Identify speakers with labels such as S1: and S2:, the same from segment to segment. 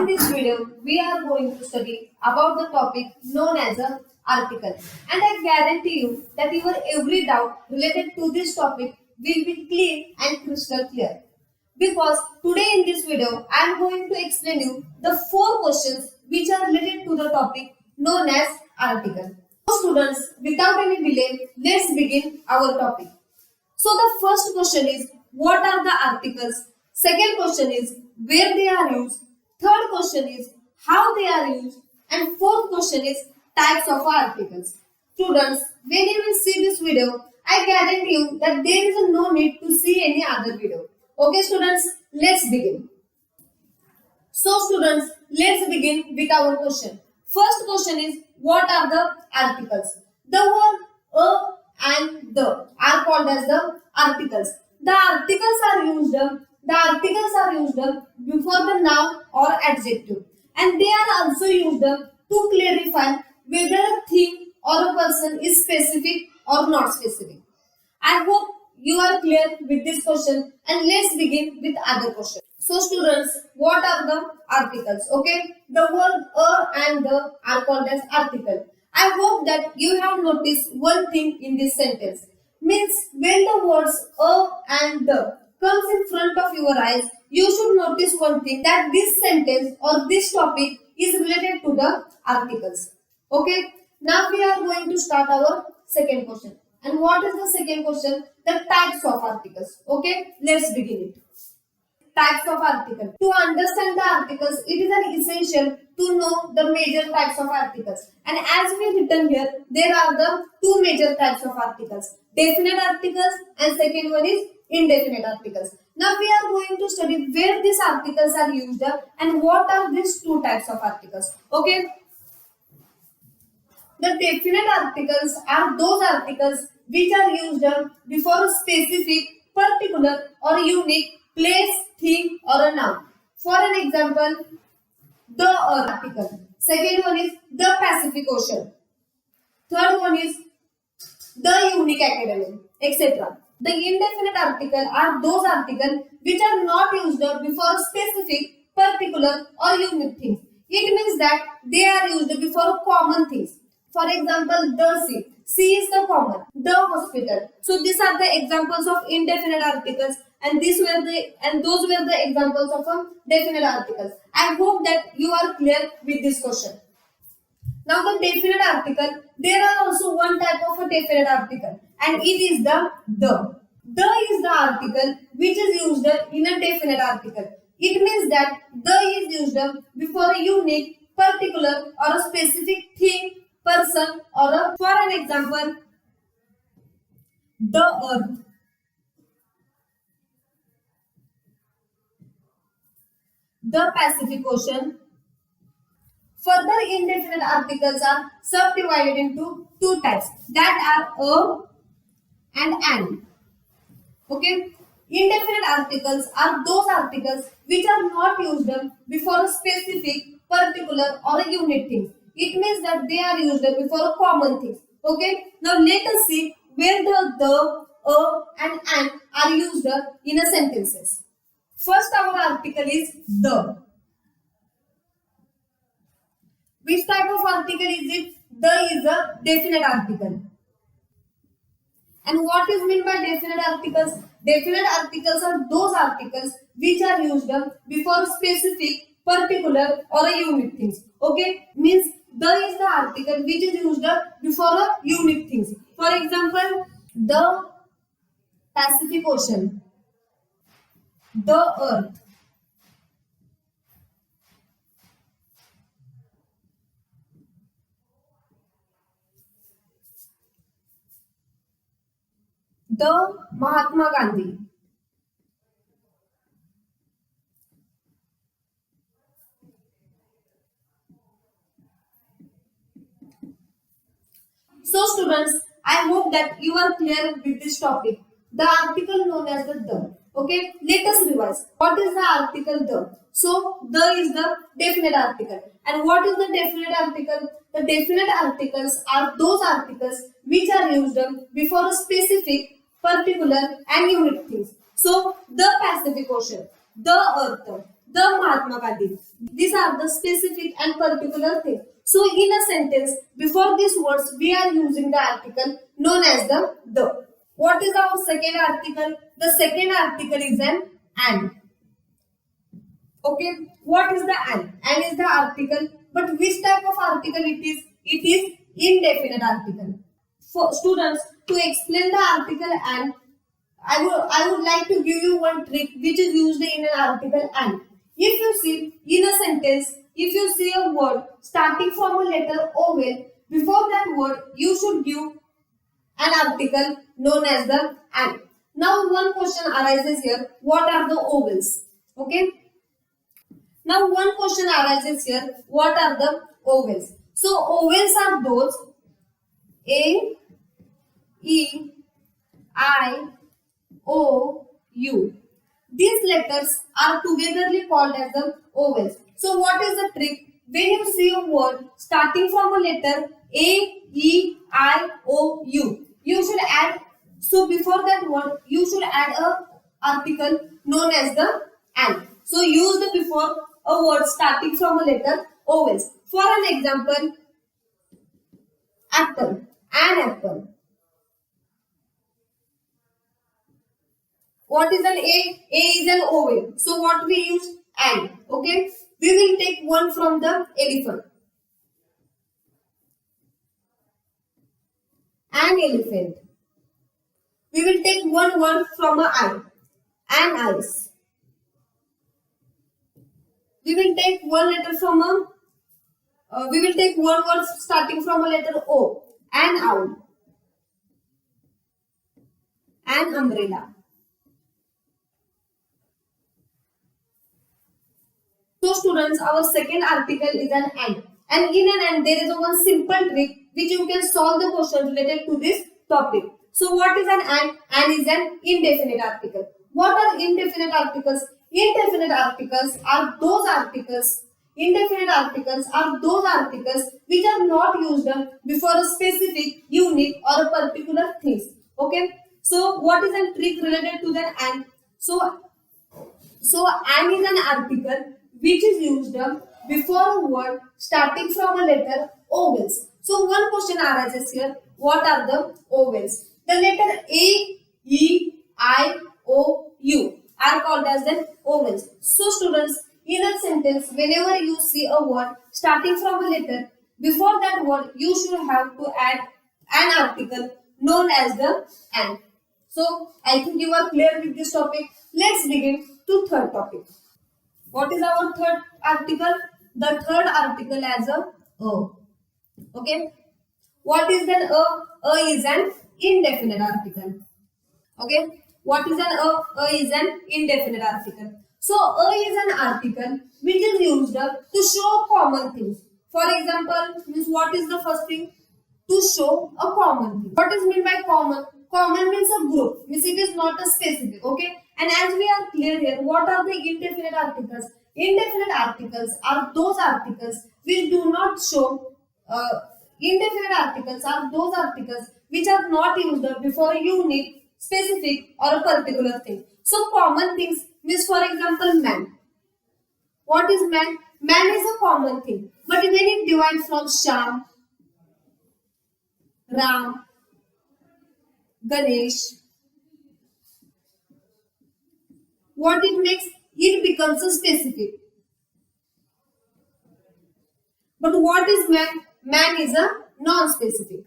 S1: In this video, we are going to study about the topic known as a article. And I guarantee you that your every doubt related to this topic will be clean and crystal clear. Because today in this video, I am going to explain you the 4 questions which are related to the topic known as article. So students, without any delay, let's begin our topic. So the first question is, what are the articles? Second question is, where they are used. Third question is, how they are used. And fourth question is, types of articles. Students, when you will see this video, I guarantee you that there is no need to see any other video. Okay students, let's begin. So students, let's begin with our question. First question is, what are the articles? The word a and the are called as the articles. The articles are used before the noun or adjective, and they are also used to clarify whether a thing or a person is specific or not specific. I hope you are clear with this question, and let's begin with other question. So students, what are the articles? Okay, the word a and the are called as article. I hope that you have noticed one thing in this sentence. Means when the words a and the comes in front of your eyes, you should notice one thing, that this sentence or this topic is related to the articles. Okay, now we are going to start our second question. And what is the second question? The types of articles. Okay, let's begin it. Types of articles. To understand the articles, it is an essential to know the major types of articles. And as we written here, there are the 2 major types of articles. Definite articles and second one is indefinite articles. Now we are going to study where these articles are used and what are these 2 types of articles. Okay. The definite articles are those articles which are used before a specific, particular or unique place, thing or a noun. For an example, the article. Second one is the Pacific Ocean. Third one is the unique academy, etc. The indefinite article are those articles which are not used before a specific, particular or unique things. It means that they are used before common things. For example, the sea. Sea is the common. The hospital. So these are the examples of indefinite articles, and those were the examples of definite articles. I hope that you are clear with this question. Now the definite article, there are also one type of a definite article, and it is the. The is the article which is used in a definite article. It means that the is used before a unique, particular or a specific thing, person or a, for an example, the earth, the Pacific Ocean. Further, indefinite articles are subdivided into 2 types, that are a and an. Okay, indefinite articles are those articles which are not used before a specific, particular or a unique thing. It means that they are used before a common thing. Okay, now let us see where the, a and an are used in a sentences. First, our article is the. Which type of article is it? The is a definite article. And what is meant by definite articles? Definite articles are those articles which are used before specific, particular or a unique things. Okay, means the is the article which is used before a unique things. For example, the Pacific Ocean, the earth, the Mahatma Gandhi. So students, I hope that you are clear with this topic. The article known as the. Okay, let us revise. What is the article the? So the is the definite article. And what is the definite article? The definite articles are those articles which are used before a specific, particular and unique things. So the Pacific Ocean, the earth, the Mahatma Gandhi. These are the specific and particular things. So in a sentence, before these words, we are using the article known as the. What is our second article? The second article is an and. Okay, what is the and? And is the article, but which type of article it is? It is indefinite article. For students, to explain the article and, I would like to give you one trick which is used in an article and. If you see in a sentence, if you see a word starting from a letter O vowel, before that word you should give an article known as the and. Now one question arises here, what are the vowels? Okay. Now one question arises here, what are the vowels? So vowels are those A, E, I, O, U. These letters are togetherly called as the vowels. So what is the trick? When you see a word starting from a letter A, E, I, O, U, you should add, so before that word, you should add a article known as the and. So use the before a word starting from a letter vowels. For an example, apple, an apple. What is an A? A is an vowel. So what we use? And. Okay. We will take one from the elephant. An elephant. We will take one word from a eye. An eyes. We will take one letter from a. We will take one word starting from a letter O. An owl. An umbrella. So students, our second article is an and. And in an and there is a one simple trick which you can solve the question related to this topic. So what is an and? And is an indefinite article. What are indefinite articles? Indefinite articles are those articles. Indefinite articles are those articles which are not used before a specific, unique or a particular things. Okay. So what is a trick related to that and? So and is an article which is used before a word starting from a letter vowels. So one question arises here, what are the vowels? The letter A, E, I, O, U are called as the vowels. So students, in a sentence, whenever you see a word starting from a letter, before that word you should have to add an article known as the and. So I think you are clear with this topic. Let's begin to third topic. What is our third article? The third article as a. Okay. What is then a? A is an indefinite article. Okay. What is an a? A is an indefinite article. So a is an article which is used to show common things. For example, means what is the first thing? To show a common thing. What is meant by common? Common means a group. Means it is not a specific. Okay. And as we are clear here, what are the indefinite articles? Indefinite articles are those articles which do not show. Indefinite articles are those articles which are not used before a unique, specific or a particular thing. So common things means, for example, man. What is man? Man is a common thing. But when it divides from Sham, Ram, Ganesh, what it makes? It becomes a specific. But what is man? Man is a non-specific.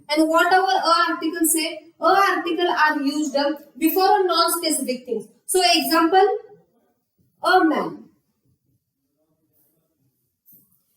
S1: And what our article say? Article are used before a non-specific things. So example, a man.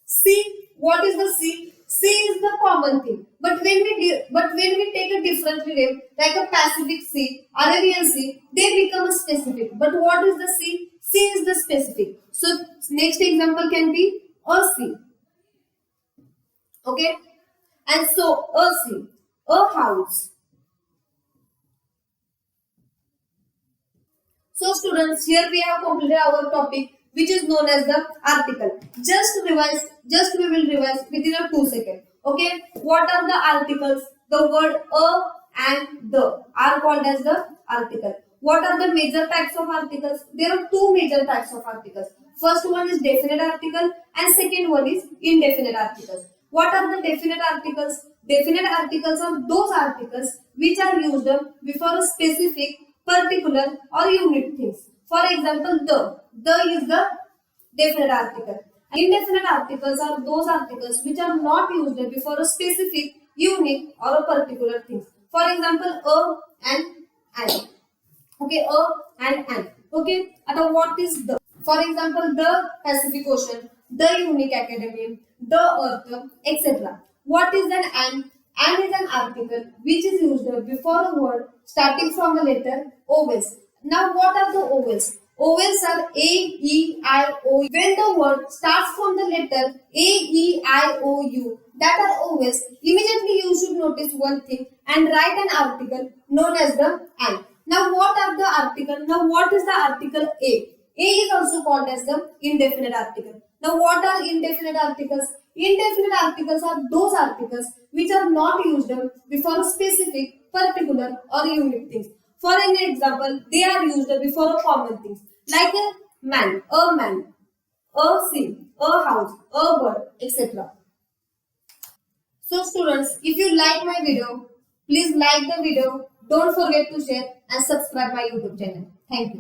S1: See, what is the sea? Sea is the common thing. But when we take a different name, like a Pacific Sea, Arabian Sea, they become a specific. But what is the sea? Sea is the specific. So next example can be a sea. Okay? And so a sea, a house. So students, here we have completed our topic which is known as the article. Just we will revise within a 2 seconds. Okay, what are the articles? The word a and the are called as the article. What are the major types of articles? There are two major types of articles. First one is definite article and second one is indefinite articles. What are the definite articles? Definite articles are those articles which are used before a specific, particular or unique things. For example, the is the definite article. Indefinite articles are those articles which are not used before a specific, unique or a particular thing. For example, a and an. Okay, a and an. Okay, and what is the? For example, the Pacific Ocean, the Unique Academy, the Earth, etc. What is an an? An is an article which is used before a word starting from the letter vowels. Now, what are the vowels? Vowels are A, E, I, O. When the word starts from the letter A, E, I, O, U, that are vowels, immediately you should notice one thing and write an article known as the an. Now, what are the article? Now, what is the article A? A is also called as the indefinite article. Now, what are indefinite articles? Indefinite articles are those articles which are not used before a specific, particular or unique things. For an example, they are used before a common things like a man, a sea, a house, a bird, etc. So students, if you like my video, please like the video. Don't forget to share and subscribe my YouTube channel. Thank you.